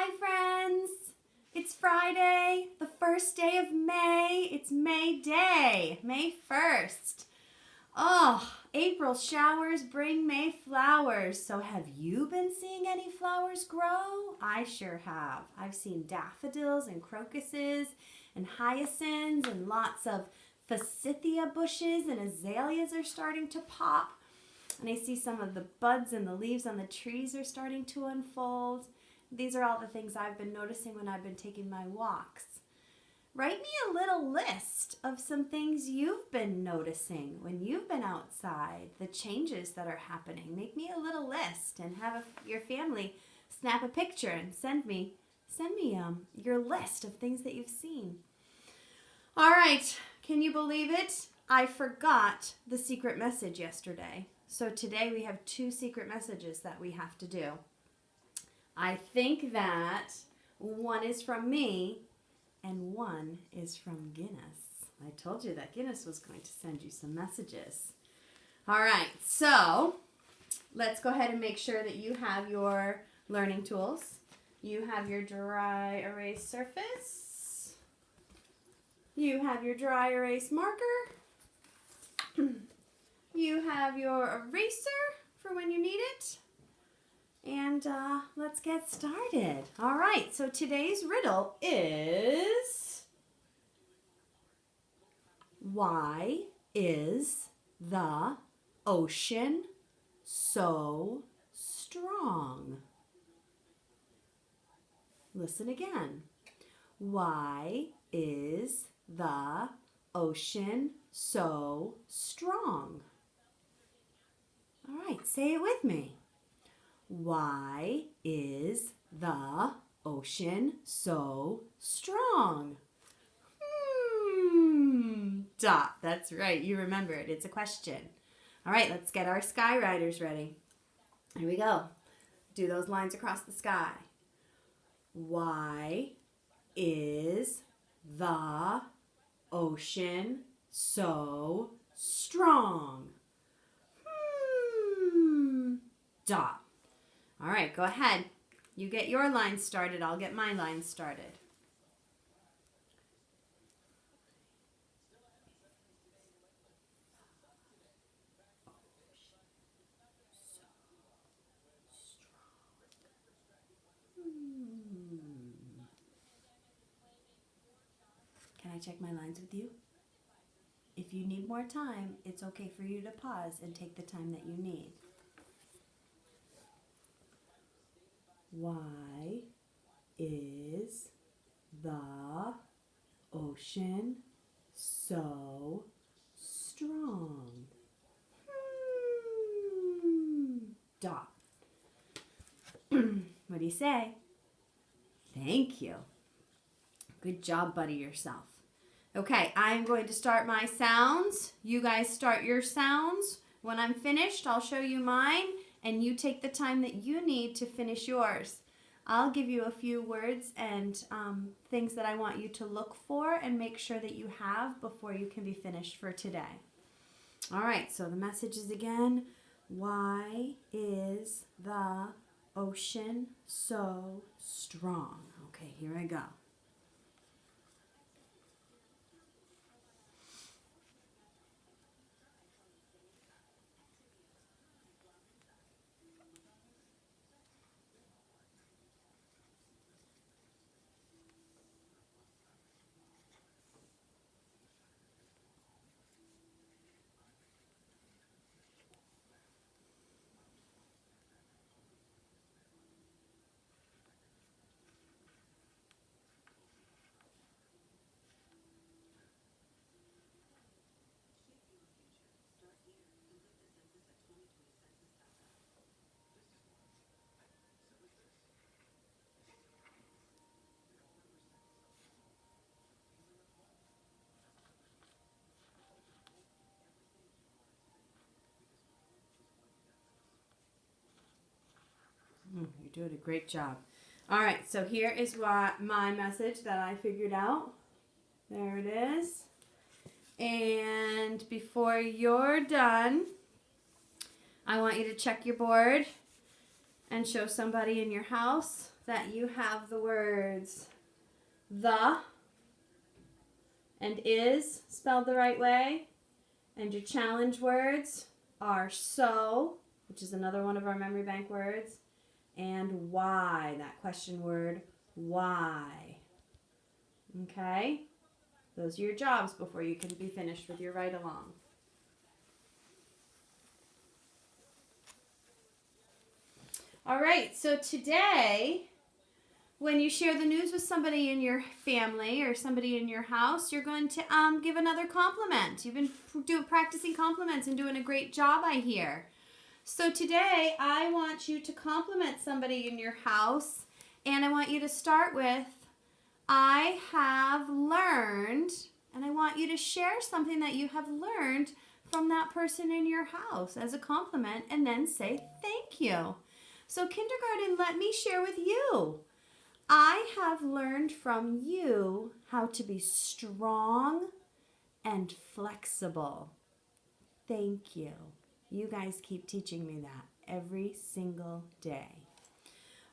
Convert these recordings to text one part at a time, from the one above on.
Hi friends! It's Friday, the first day of May. It's May Day, May 1st. Oh, April showers bring May flowers. So have you been seeing any flowers grow? I sure have. I've seen daffodils and crocuses and hyacinths and lots of forsythia bushes and azaleas are starting to pop. And I see some of the buds and the leaves on the trees are starting to unfold. These are all the things I've been noticing when I've been taking my walks. Write me a little list of some things you've been noticing when you've been outside, the changes that are happening. Make me a little list and have your family snap a picture and send me your list of things that you've seen. All right, can you believe it? I forgot the secret message yesterday. So today we have 2 secret messages that we have to do. I think that one is from me and one is from Guinness. I told you that Guinness was going to send you some messages. All right, so let's go ahead and make sure that you have your learning tools. You have your dry erase surface. You have your dry erase marker. You have your eraser for when you need it. And let's get started. All right, so today's riddle is, why is the ocean so strong? Listen again. Why is the ocean so strong? All right, say it with me. Why is the ocean so strong? Dot. That's right. You remember it. It's a question. All right, let's get our sky riders ready. Here we go. Do those lines across the sky. Why is the ocean so strong? Dot. All right, go ahead. You get your line started. I'll get my line started. Can I check my lines with you? If you need more time, it's okay for you to pause and take the time that you need. Why is the ocean so strong? Dot. What do you say? Thank you. Good job, buddy, yourself. Okay, I'm going to start my sounds. You guys start your sounds. When I'm finished, I'll show you mine, and you take the time that you need to finish yours. I'll give you a few words and things that I want you to look for and make sure that you have before you can be finished for today. All right, so the message is again, why is the ocean so strong? Okay, here I go. You're doing a great job. All right, so here is what my message that I figured out. There it is. And before you're done, I want you to check your board and show somebody in your house that you have the words the and is spelled the right way. And your challenge words are so, which is another one of our memory bank words, and why, that question word, why. Okay? Those are your jobs before you can be finished with your ride along. All right, so today, when you share the news with somebody in your family or somebody in your house, you're going to give another compliment. You've been practicing compliments and doing a great job, I hear. So today, I want you to compliment somebody in your house, and I want you to start with, I have learned, and I want you to share something that you have learned from that person in your house as a compliment, and then say thank you. So kindergarten, let me share with you. I have learned from you how to be strong and flexible. Thank you. You guys keep teaching me that every single day.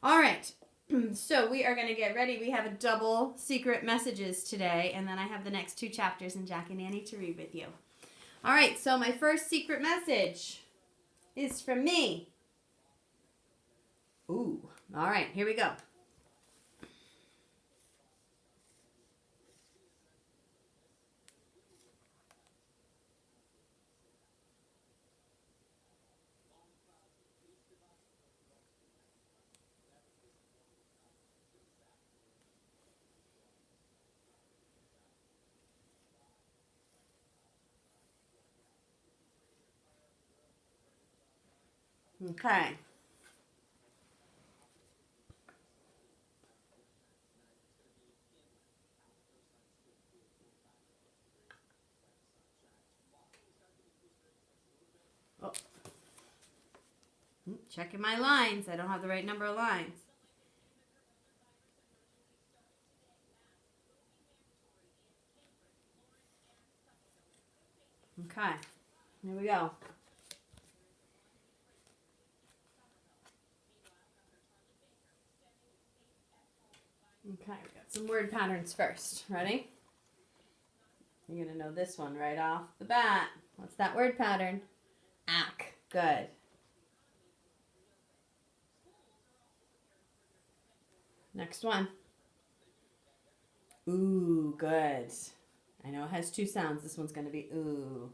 All right, so we are going to get ready. We have a double secret messages today, and then I have the next 2 chapters in Jack and Annie to read with you. All right, so my first secret message is from me. Ooh, all right, here we go. Okay. Oh. Checking my lines. I don't have the right number of lines. Okay. Here we go. Okay, we got some word patterns first. Ready? You're going to know this one right off the bat. What's that word pattern? Ack. Good. Next one. Ooh, good. I know it has 2 sounds. This one's going to be ooh.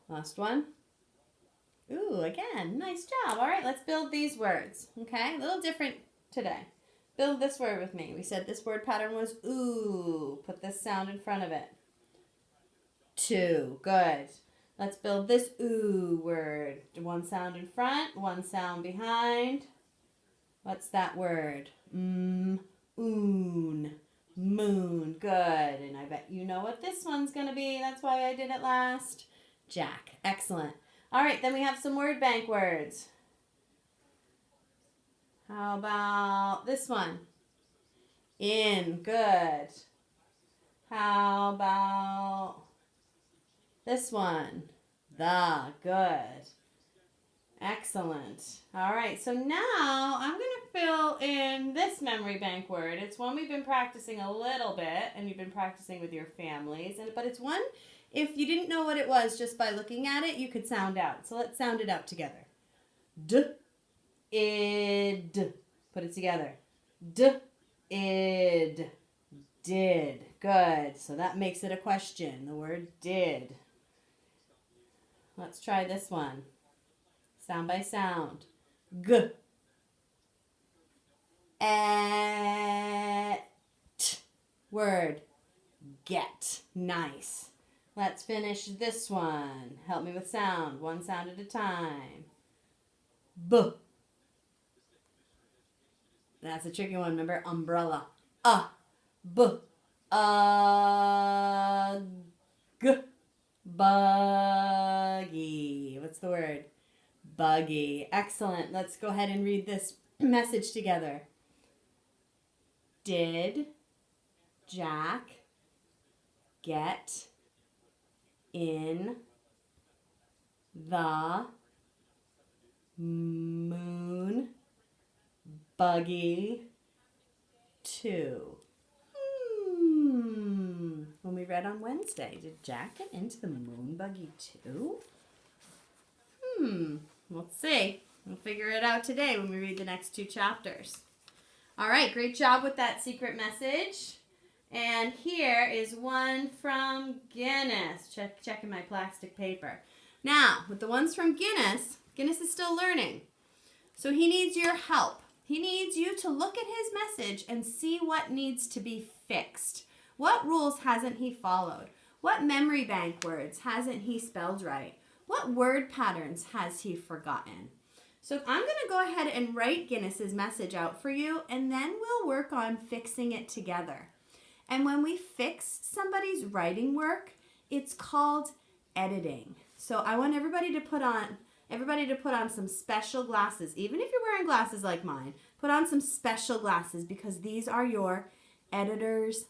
Last one. Ooh, again. Nice job. All right, let's build these words. Okay, a little different today. Build this word with me. We said this word pattern was ooh. Put this sound in front of it. 2. Good. Let's build this ooh word. 1 sound in front, 1 sound behind. What's that word? Oon. Moon. Good. And I bet you know what this one's going to be. That's why I did it last. Jack. Excellent. All right, then we have some word bank words. How about this one? In. Good. How about this one? The. Good. Excellent. All right, so now I'm going to fill in this memory bank word. It's one we've been practicing a little bit, and you've been practicing with your families. But it's one, if you didn't know what it was just by looking at it, you could sound out. So let's sound it out together. D-id. Put it together. D-id. Did. Good. So that makes it a question. The word did. Let's try this one. Sound by sound. G. Et. Word. Get. Nice. Let's finish this one. Help me with sound. 1 sound at a time. B. That's a tricky one. Remember, umbrella. B. G. Buggy. What's the word? Buggy. Excellent. Let's go ahead and read this message together. Did Jack get in the moon buggy 2. When we read on Wednesday, did Jack get into the moon buggy too? Let's see. We'll figure it out today when we read the next 2 chapters. All right, great job with that secret message. And here is one from Guinness. Checking my plastic paper. Now, with the ones from Guinness is still learning. So he needs your help. He needs you to look at his message and see what needs to be fixed. What rules hasn't he followed? What memory bank words hasn't he spelled right? What word patterns has he forgotten? So I'm going to go ahead and write Guinness's message out for you, and then we'll work on fixing it together. And when we fix somebody's writing work, it's called editing. So I want everybody to put on some special glasses. Even if you're wearing glasses like mine, put on some special glasses because these are your editor's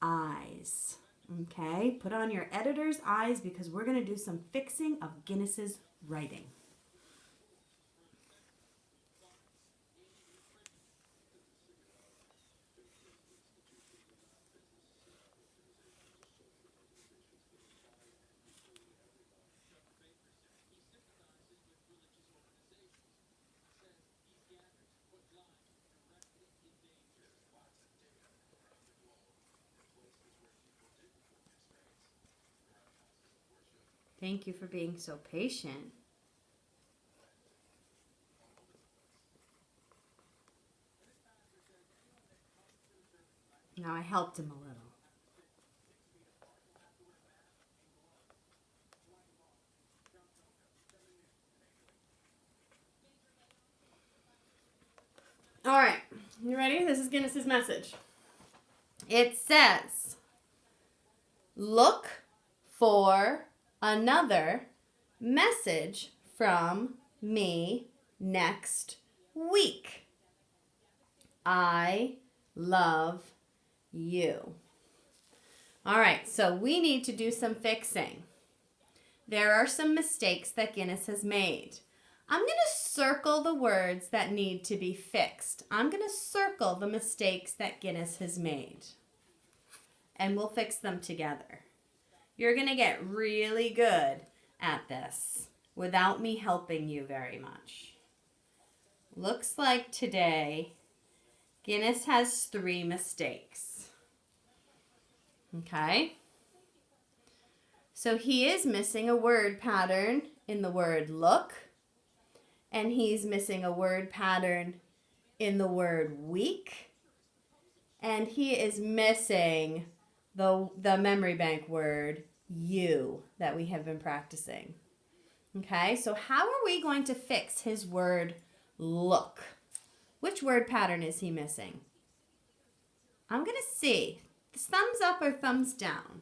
eyes. Okay? Put on your editor's eyes because we're going to do some fixing of Guinness's writing. Thank you for being so patient. Now I helped him a little. All right, you ready? This is Guinness's message. It says, look for another message from me next week. I love you. All right, so we need to do some fixing. There are some mistakes that Guinness has made. I'm going to circle the words that need to be fixed. I'm going to circle the mistakes that Guinness has made. And we'll fix them together. You're going to get really good at this without me helping you very much. Looks like today Guinness has 3 mistakes. Okay? So he is missing a word pattern in the word look. And he's missing a word pattern in the word week. And he is missing the memory bank word you that we have been practicing. Okay, so how are we going to fix his word look? Which word pattern is he missing? I'm going to see. Thumbs up or thumbs down?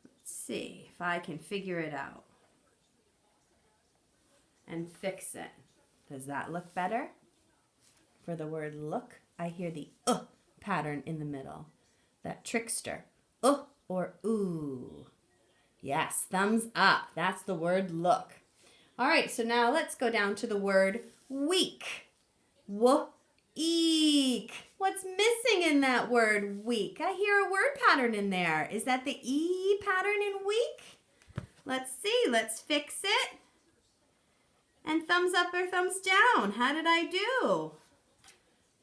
Let's see if I can figure it out and fix it. Does that look better? For the word look, I hear the pattern in the middle. That trickster. Or ooh. Yes, thumbs up. That's the word look. All right, so now let's go down to the word week. Eek. What's missing in that word week? I hear a word pattern in there. Is that the E pattern in week? Let's see. Let's fix it. And thumbs up or thumbs down. How did I do?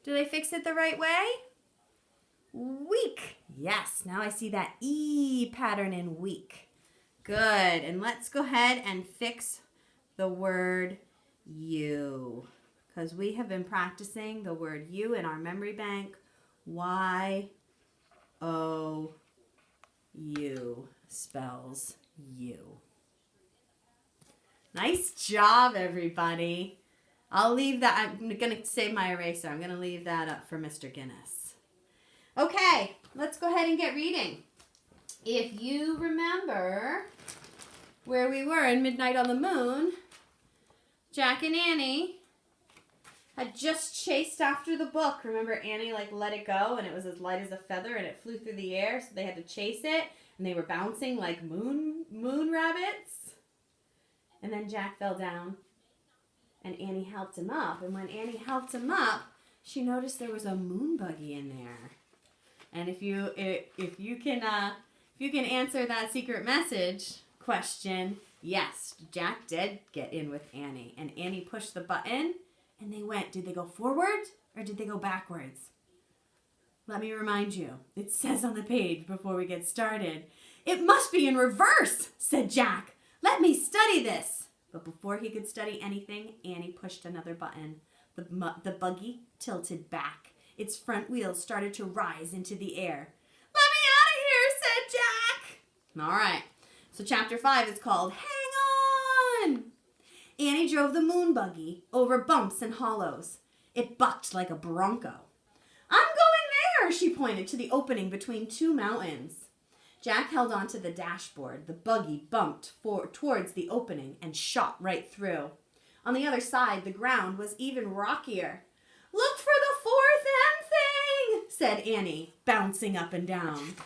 Did I fix it the right way? Week. Yes, now I see that E pattern in week. Good. And let's go ahead and fix the word you. Because we have been practicing the word you in our memory bank. Y-O-U spells you. Nice job, everybody. I'll leave that. I'm going to save my eraser. I'm going to leave that up for Mr. Guinness. Okay, let's go ahead and get reading. If you remember where we were in Midnight on the Moon, Jack and Annie had just chased after the book. Remember, Annie let it go and it was as light as a feather and it flew through the air, so they had to chase it and they were bouncing like moon rabbits. And then Jack fell down And Annie helped him up. And when Annie helped him up, she noticed there was a moon buggy in there. And if you can answer that secret message question, yes, Jack did get in with Annie. And Annie pushed the button, and they went. Did they go forward or did they go backwards? Let me remind you. It says on the page before we get started. It must be in reverse, said Jack. Let me study this. But before he could study anything, Annie pushed another button. The buggy tilted back. Its front wheels started to rise into the air. Let me out of here, said Jack. All right. So chapter 5 is called Hang On. Annie drove the moon buggy over bumps and hollows. It bucked like a bronco. I'm going there, she pointed to the opening between two mountains. Jack held onto the dashboard. The buggy bumped towards the opening and shot right through. On the other side, the ground was even rockier. Look for the fourth M thing, said Annie, bouncing up and down.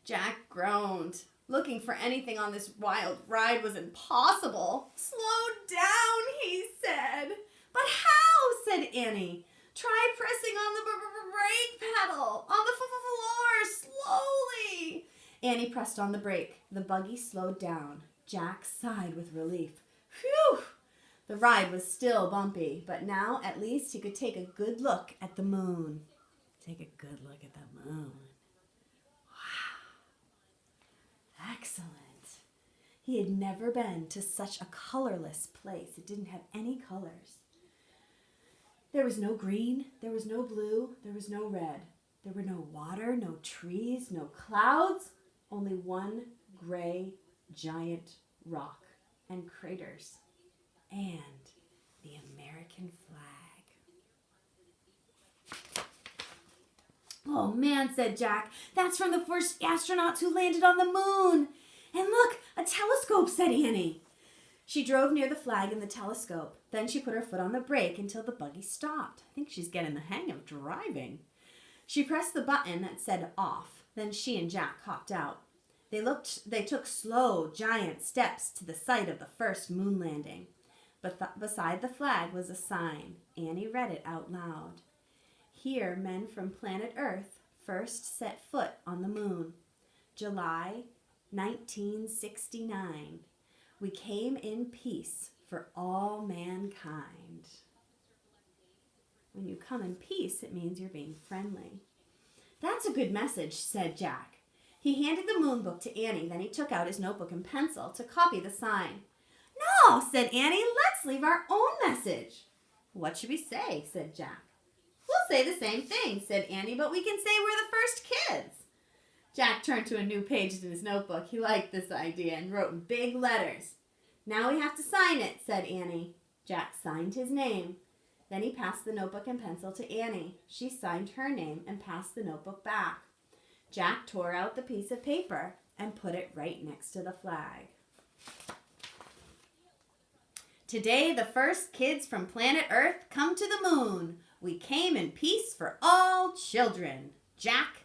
Jack groaned. Looking for anything on this wild ride was impossible. Slow down, he said. But how, said Annie. Try pressing on the brake pedal, on the floor, slowly. Annie pressed on the brake. The buggy slowed down. Jack sighed with relief. Phew! The ride was still bumpy, but now at least he could take a good look at the moon. Take a good look at the moon. Wow. Excellent. He had never been to such a colorless place. It didn't have any colors. There was no green, there was no blue, there was no red. There were no water, no trees, no clouds, only one gray giant rock and craters and the American flag. Oh man, said Jack, that's from the first astronauts who landed on the moon. And look, a telescope, said Annie. She drove near the flag and the telescope. Then she put her foot on the brake until the buggy stopped. I think she's getting the hang of driving. She pressed the button that said off. Then she and Jack hopped out. They took slow, giant steps to the site of the first moon landing. But beside the flag was a sign. Annie read it out loud. Here, men from planet Earth first set foot on the moon. July 1969. We came in peace for all mankind. When you come in peace, it means you're being friendly. That's a good message, said Jack. He handed the moon book to Annie, then he took out his notebook and pencil to copy the sign. No, said Annie, let's leave our own message. What should we say, said Jack. We'll say the same thing, said Annie, but we can say we're the first kids. Jack turned to a new page in his notebook. He liked this idea and wrote in big letters. Now we have to sign it, said Annie. Jack signed his name. Then he passed the notebook and pencil to Annie. She signed her name and passed the notebook back. Jack tore out the piece of paper and put it right next to the flag. Today, the first kids from planet Earth come to the moon. We came in peace for all children. Jack,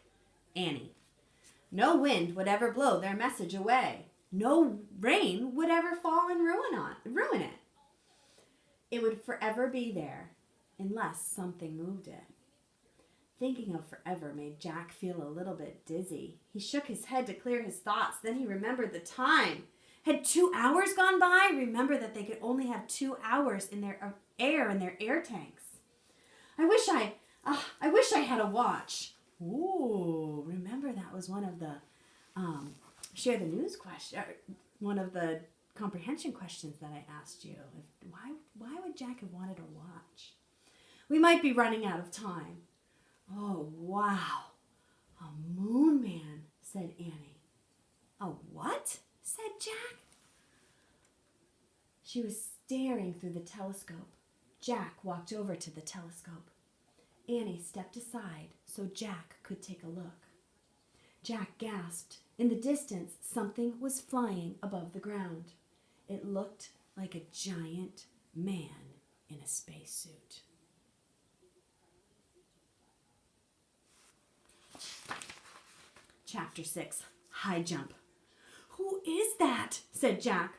Annie. No wind would ever blow their message away. No rain would ever fall and ruin it. It would forever be there, unless something moved it. Thinking of forever made Jack feel a little bit dizzy. He shook his head to clear his thoughts. Then he remembered the time. Had 2 hours gone by? Remember that they could only have 2 hours in their air in their air tanks. I wish I had a watch. Ooh, remember that was one of the share the news question, one of the comprehension questions that I asked you. Why would Jack have wanted a watch? We might be running out of time. Oh, wow. A moon man, said Annie. A what? Said Jack. She was staring through the telescope. Jack walked over to the telescope. Annie stepped aside so Jack could take a look. Jack gasped. In the distance, something was flying above the ground. It looked like a giant man in a spacesuit. Chapter 6, High Jump. Who is that? Said Jack.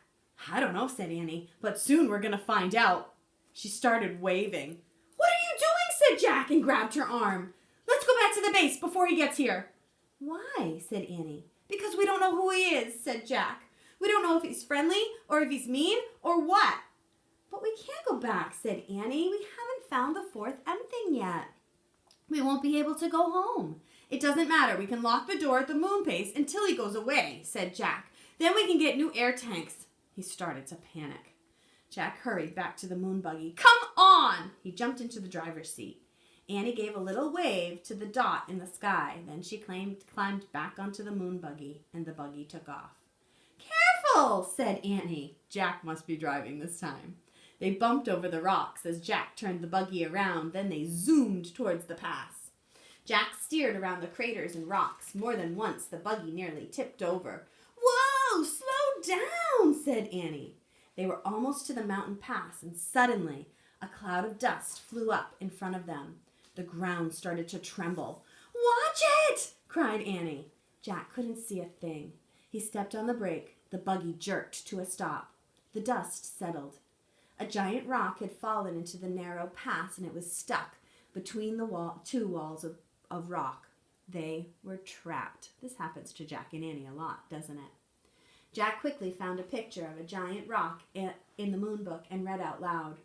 I don't know, said Annie, but soon we're going to find out. She started waving. What are you doing, said Jack and grabbed her arm. Let's go back to the base before he gets here. Why, said Annie. Because we don't know who he is, said Jack. We don't know if he's friendly or if he's mean or what. But we can't go back, said Annie. We haven't found the fourth M thing yet. We won't be able to go home. It doesn't matter. We can lock the door at the moon base until he goes away, said Jack. Then we can get new air tanks. He started to panic. Jack hurried back to the moon buggy. Come on! He jumped into the driver's seat. Annie gave a little wave to the dot in the sky. Then she climbed back onto the moon buggy, and the buggy took off. Careful, said Annie. Jack must be driving this time. They bumped over the rocks as Jack turned the buggy around. Then they zoomed towards the pass. Jack steered around the craters and rocks. More than once, the buggy nearly tipped over. Whoa, slow down, said Annie. They were almost to the mountain pass, and suddenly a cloud of dust flew up in front of them. The ground started to tremble. Watch it, cried Annie. Jack couldn't see a thing. He stepped on the brake. The buggy jerked to a stop. The dust settled. A giant rock had fallen into the narrow pass, and it was stuck between the two walls of rock. They were trapped. This happens to Jack and Annie a lot, doesn't it? Jack quickly found a picture of a giant rock in the moon book and read out loud.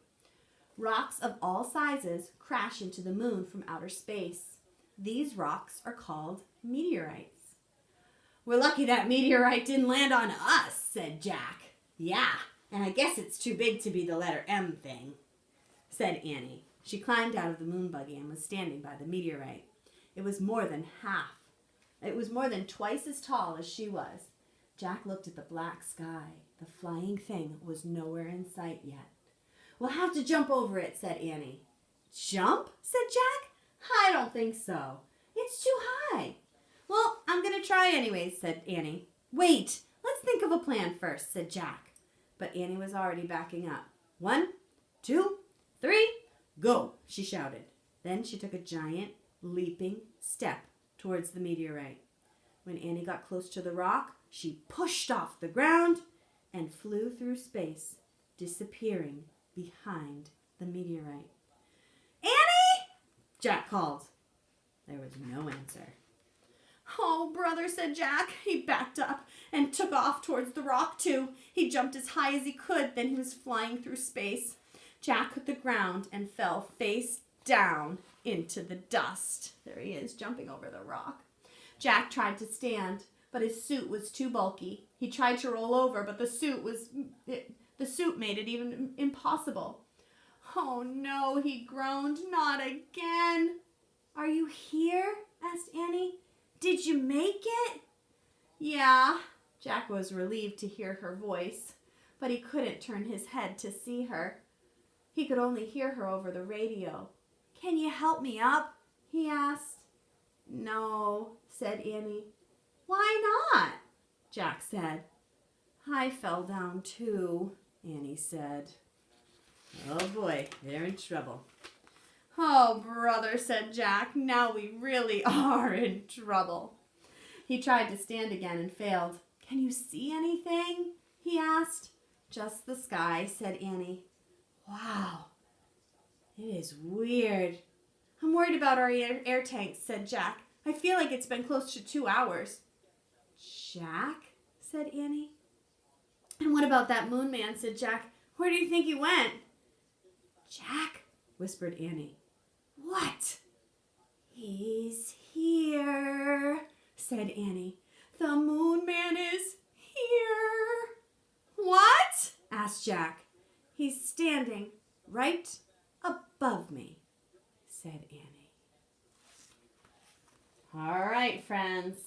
Rocks of all sizes crash into the moon from outer space. These rocks are called meteorites. We're lucky that meteorite didn't land on us, said Jack. Yeah, and I guess it's too big to be the letter M thing, said Annie. She climbed out of the moon buggy and was standing by the meteorite. It was more than twice as tall as she was. Jack looked at the black sky. The flying thing was nowhere in sight yet. We'll have to jump over it, said Annie. Jump? Said Jack. I don't think so. It's too high. Well, I'm going to try anyways, said Annie. Wait, let's think of a plan first, said Jack. But Annie was already backing up. 1, 2, 3, go, she shouted. Then she took a giant, leaping step towards the meteorite. When Annie got close to the rock, she pushed off the ground and flew through space, disappearing behind the meteorite. Annie! Jack called. There was no answer. Oh, brother, said Jack. He backed up and took off towards the rock, too. He jumped as high as he could, then he was flying through space. Jack hit the ground and fell face down into the dust. There he is, jumping over the rock. Jack tried to stand, but his suit was too bulky. He tried to roll over, but the suit made it even impossible. Oh no, he groaned, not again. Are you here? Asked Annie. Did you make it? Yeah. Jack was relieved to hear her voice, but he couldn't turn his head to see her. He could only hear her over the radio. Can you help me up? He asked. No, said Annie. Why not? Jack said. I fell down too, Annie said. Oh boy, they're in trouble. Oh, brother, said Jack. Now we really are in trouble. He tried to stand again and failed. Can you see anything? He asked. Just the sky, said Annie. Wow, it is weird. I'm worried about our air tanks, said Jack. I feel like it's been close to 2 hours. Jack, said Annie. And what about that moon man, said Jack. Where do you think he went? Jack, whispered Annie. What? He's here, said Annie. The moon man is here. What? Asked Jack. He's standing right above me, said Annie. All right, friends.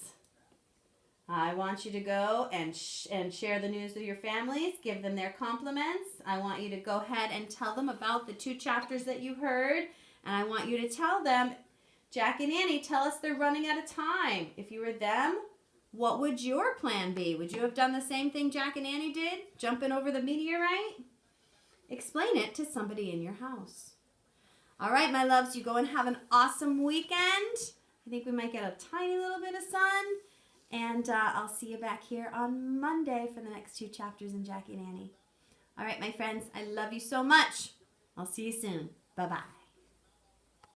I want you to go and share the news with your families. Give them their compliments. I want you to go ahead and tell them about the 2 chapters that you heard. And I want you to tell them, Jack and Annie, tell us they're running out of time. If you were them, what would your plan be? Would you have done the same thing Jack and Annie did? Jumping over the meteorite? Explain it to somebody in your house. All right, my loves, you go and have an awesome weekend. I think we might get a tiny little bit of sun. And I'll see you back here on Monday for the next 2 chapters in Jackie and Annie. All right, my friends, I love you so much. I'll see you soon. Bye-bye.